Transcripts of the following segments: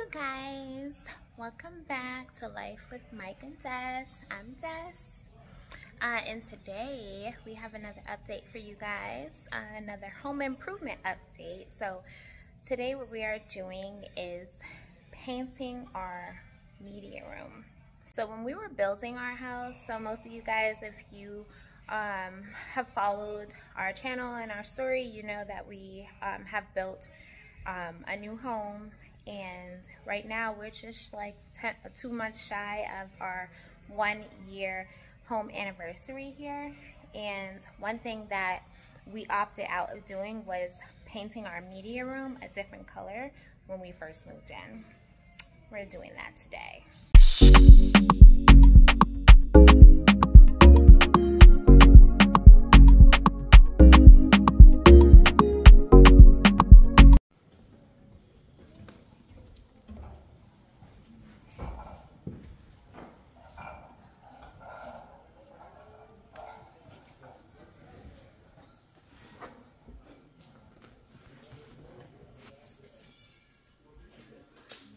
you guys, welcome back to Life with Mike and Des. I'm Des, and today we have another update for you guys, another home improvement update. So today what we are doing is painting our media room. So when we were building our house, so most of you guys, if you have followed our channel and our story, you know that we have built a new home, and right now we're just like 2 months shy of our 1-year home anniversary here. And one thing that we opted out of doing was painting our media room a different color when we first moved in. We're doing that today.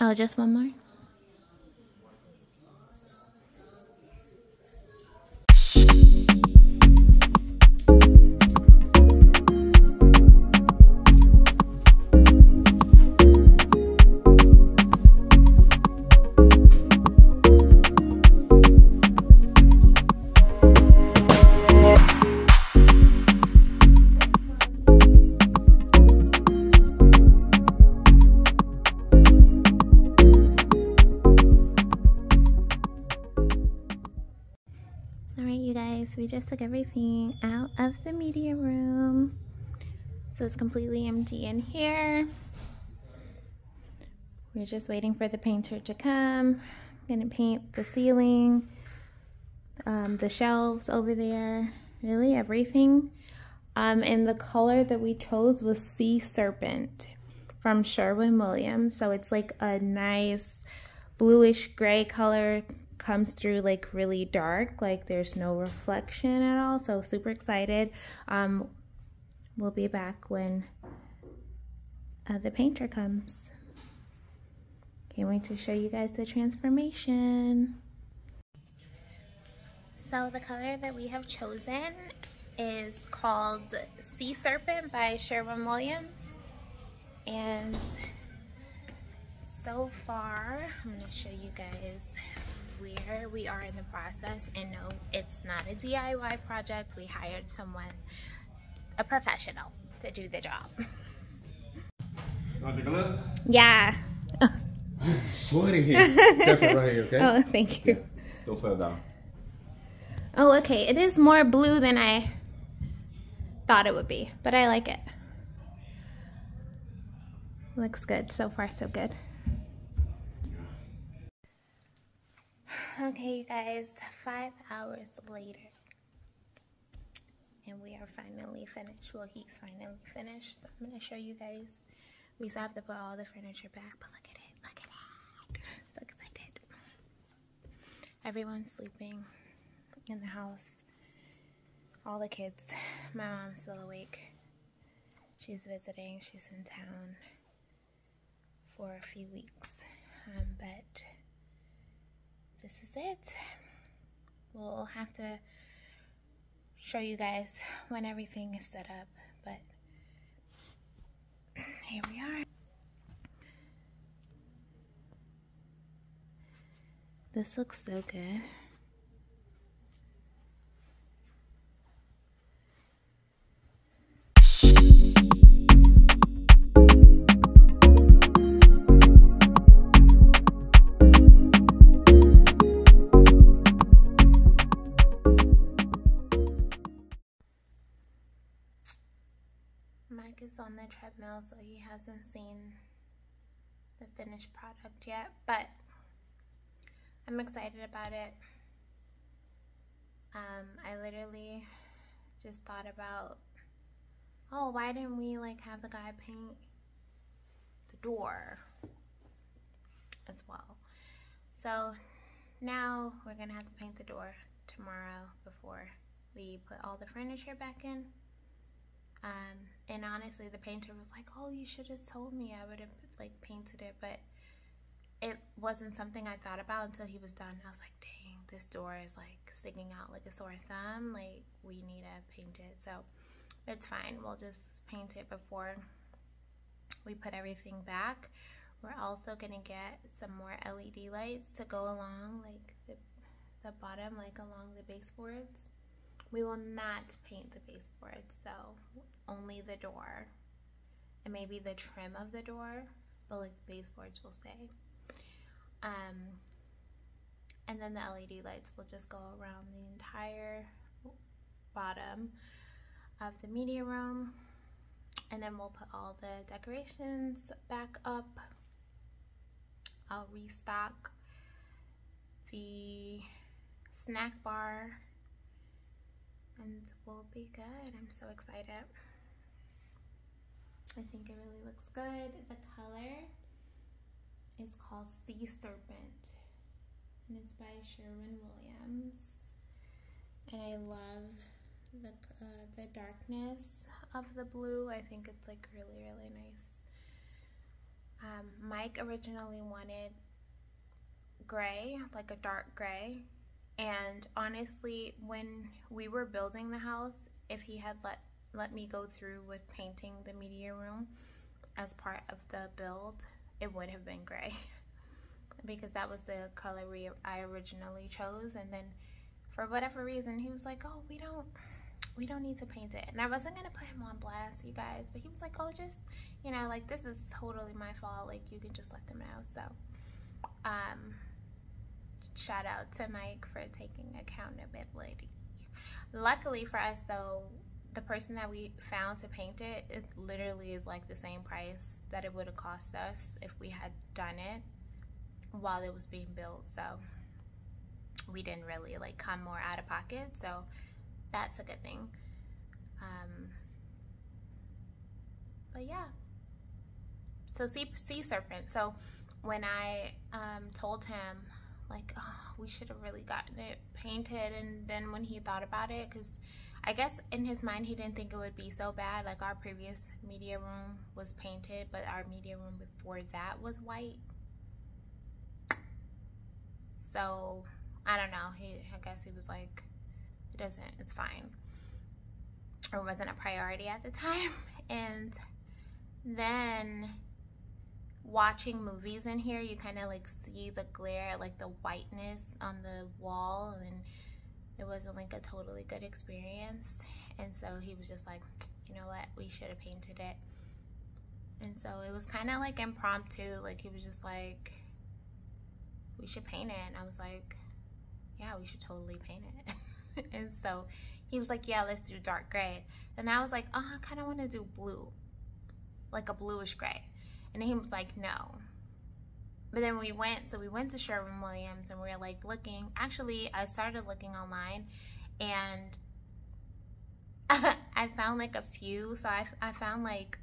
Oh, just one more? Alright, you guys, we just took everything out of the media room. So it's completely empty in here. We're just waiting for the painter to come. I'm gonna paint the ceiling, the shelves over there, really everything. And the color that we chose was Sea Serpent from Sherwin-Williams. So it's like a nice bluish gray color, comes through like really dark, like there's no reflection at all. So super excited. We'll be back when the painter comes. Can't wait to show you guys the transformation. So the color that we have chosen is called Sea Serpent by Sherwin-Williams, and so far I'm going to show you guys where we are in the process. And no, it's not a DIY project. We hired someone, a professional, to do the job. You want to take a look? Yeah. Sweating here. Careful right here, okay? Oh, thank you. Yeah. Don't fall down. Oh, okay. It is more blue than I thought it would be, but I like it. Looks good. So far, so good. Okay, you guys, 5 hours later, and we are finally finished. Well, he's finally finished, so I'm going to show you guys. We still have to put all the furniture back, but look at it, look at it. So excited. Everyone's sleeping in the house. All the kids. My mom's still awake. She's visiting. She's in town for a few weeks, but this is it. We'll have to show you guys when everything is set up, but here we are. This looks so good. Mike is on the treadmill, so he hasn't seen the finished product yet, but I'm excited about it. I literally just thought about, oh, why didn't we like have the guy paint the door as well? So now we're gonna have to paint the door tomorrow before we put all the furniture back in. And honestly, the painter was like, oh, you should have told me, I would have like painted it, but it wasn't something I thought about until he was done. I was like, dang, this door is like sticking out like a sore thumb. Like, we need to paint it. So it's fine. We'll just paint it before we put everything back. We're also gonna get some more LED lights to go along like the bottom, like along the baseboards. We will not paint the baseboards though, only the door and maybe the trim of the door, but like the baseboards will stay. And then the LED lights will just go around the entire bottom of the media room, and then we'll put all the decorations back up. I'll restock the snack bar and we'll be good. I'm so excited. I think it really looks good. The color is called Sea Serpent and it's by Sherwin-Williams. And I love the darkness of the blue. I think it's like really, really nice. Mike originally wanted gray, like a dark gray, and honestly, when we were building the house, if he had let me go through with painting the media room as part of the build, it would have been gray because that was the color I originally chose. And then for whatever reason, he was like, oh, we don't need to paint it. And I wasn't gonna put him on blast, you guys, but he was like, oh, just, you know, like, this is totally my fault, like, you can just let them know. So shout out to Mike for taking accountability. Luckily for us though, the person that we found to paint it, it literally is like the same price that it would have cost us if we had done it while it was being built. So we didn't really like come more out of pocket, so that's a good thing. But yeah, so sea serpent. So when I told him like, oh, we should have really gotten it painted, and then when he thought about it, because I guess in his mind he didn't think it would be so bad. Like, our previous media room was painted, but our media room before that was white. So I don't know, I guess he was like, it's fine, or wasn't a priority at the time. And then watching movies in here, you kind of like see the glare, like the whiteness on the wall, and it wasn't like a totally good experience. And so he was just like, you know what, we should have painted it. And so it was kind of like impromptu, like he was just like, we should paint it. And I was like, yeah, we should totally paint it. And so he was like, yeah, let's do dark gray. And I was like, oh, I kind of want to do blue, like a bluish gray. And he was like, no. But then we went to Sherwin-Williams, and we were like looking. Actually, I started looking online, and I found like a few. So I found like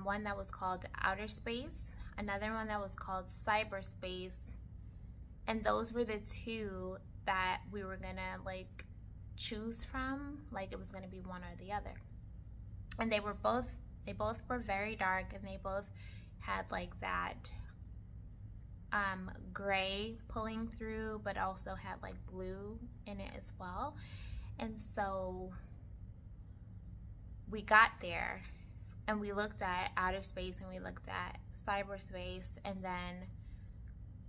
one that was called Outer Space, another one that was called Cyberspace, and those were the two that we were gonna like choose from. Like, it was gonna be one or the other. And they both were very dark, and they both had like that gray pulling through, but also had like blue in it as well. And so we got there and we looked at Outer Space and we looked at Cyberspace, and then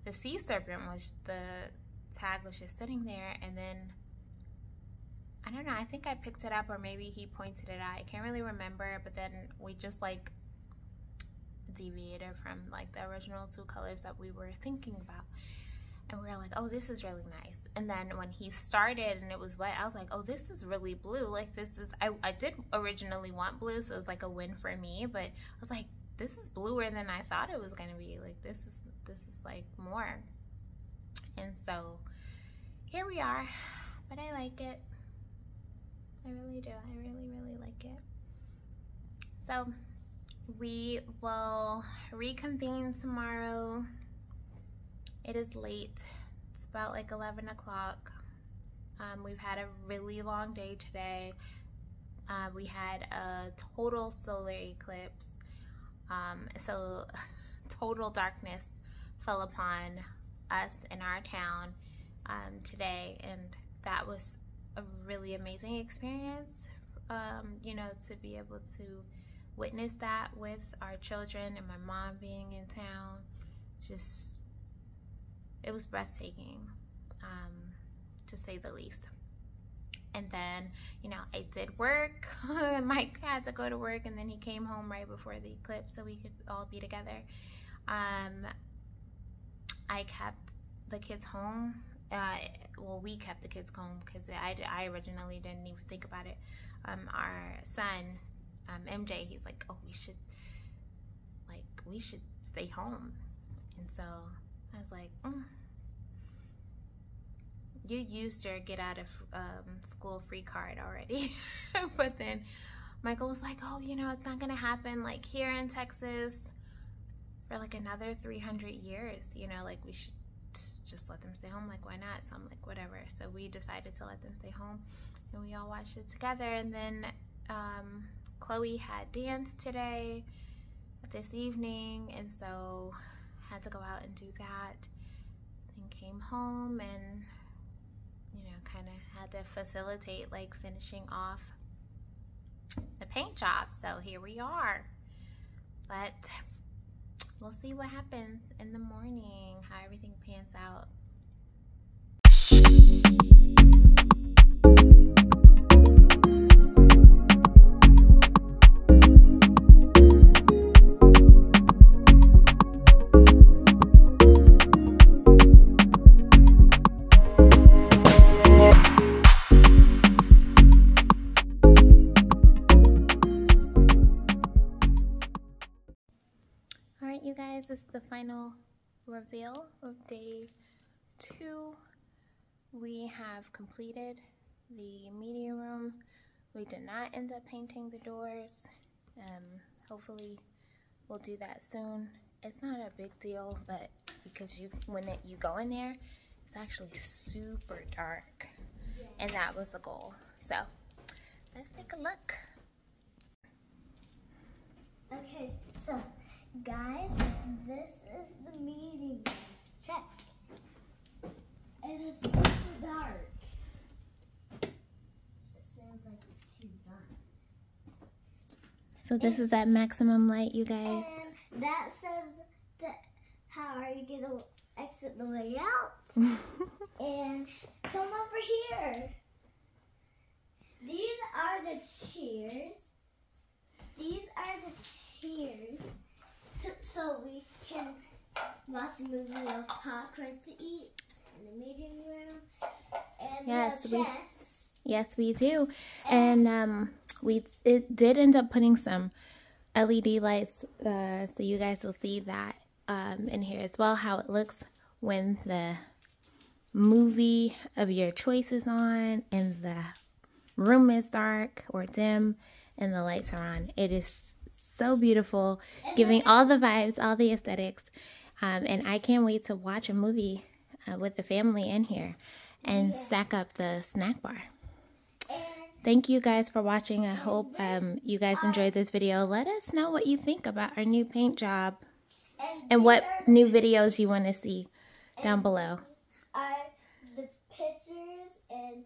the Sea Serpent was, the tag was just sitting there. And then I don't know, I think I picked it up, or maybe he pointed it out, I can't really remember. But then we just like deviated from like the original two colors that we were thinking about, and we were like, oh, this is really nice. And then when he started and it was wet, I was like, oh, this is really blue. Like, this is, I did originally want blue, so it was like a win for me, but I was like, this is bluer than I thought it was gonna be. Like, this is like more. And so here we are. But I like it, I really do. I really, really like it. So we will reconvene tomorrow. It is late. It's about like 11 o'clock. We've had a really long day today. We had a total solar eclipse. So total darkness fell upon us in our town today, and that was a really amazing experience, you know, to be able to witness that with our children and my mom being in town. Just, it was breathtaking, to say the least. And then, you know, I did work. Mike had to go to work, and then he came home right before the eclipse so we could all be together. I kept the kids home. Well, we kept the kids home because I originally didn't even think about it. Our son, MJ, he's like, oh, we should stay home. And so I was like, you used your get out of school free card already. But then Michael was like, oh, you know, it's not gonna happen like here in Texas for like another 300 years, you know, like we should just let them stay home. Like, why not? So I'm like, whatever. So we decided to let them stay home, and we all watched it together. And then Chloe had dance today, this evening, and so had to go out and do that. Then came home and, you know, kind of had to facilitate like finishing off the paint job. So here we are, but we'll see what happens in the morning, how everything pans out. Alright, you guys, this is the final reveal of day 2. We have completed the media room. We did not end up painting the doors. Hopefully we'll do that soon. It's not a big deal, but because when you go in there, it's actually super dark, and that was the goal. So let's take a look. Okay, so guys, this is the meeting. Check. And it's super dark. It seems like it's too dark. So this is at maximum light, you guys. And that says that how are you gonna exit the way out? And come over here. These are the chairs. These are the chairs. So we can watch a movie of popcorn to eat in the meeting room. And yes, we do. And it did end up putting some LED lights, so you guys will see that in here as well, how it looks when the movie of your choice is on and the room is dark or dim and the lights are on. It is so beautiful, giving all the vibes, all the aesthetics, and I can't wait to watch a movie with the family in here and stack up the snack bar. Thank you guys for watching. I hope you guys enjoyed this video. Let us know what you think about our new paint job and what new videos you want to see down below. Are the pictures and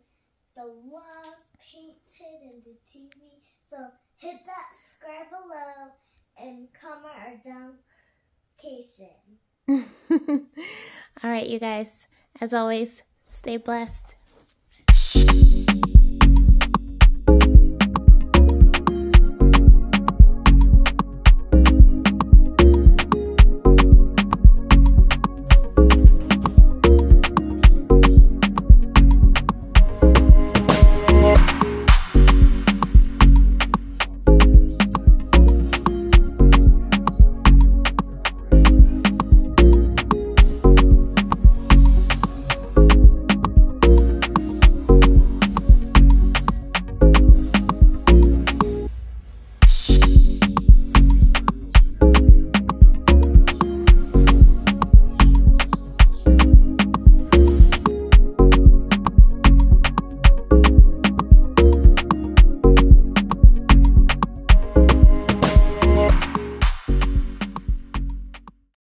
the walls painted and the TV. So hit that subscribe below and comment our downlocation. All right, you guys. As always, stay blessed.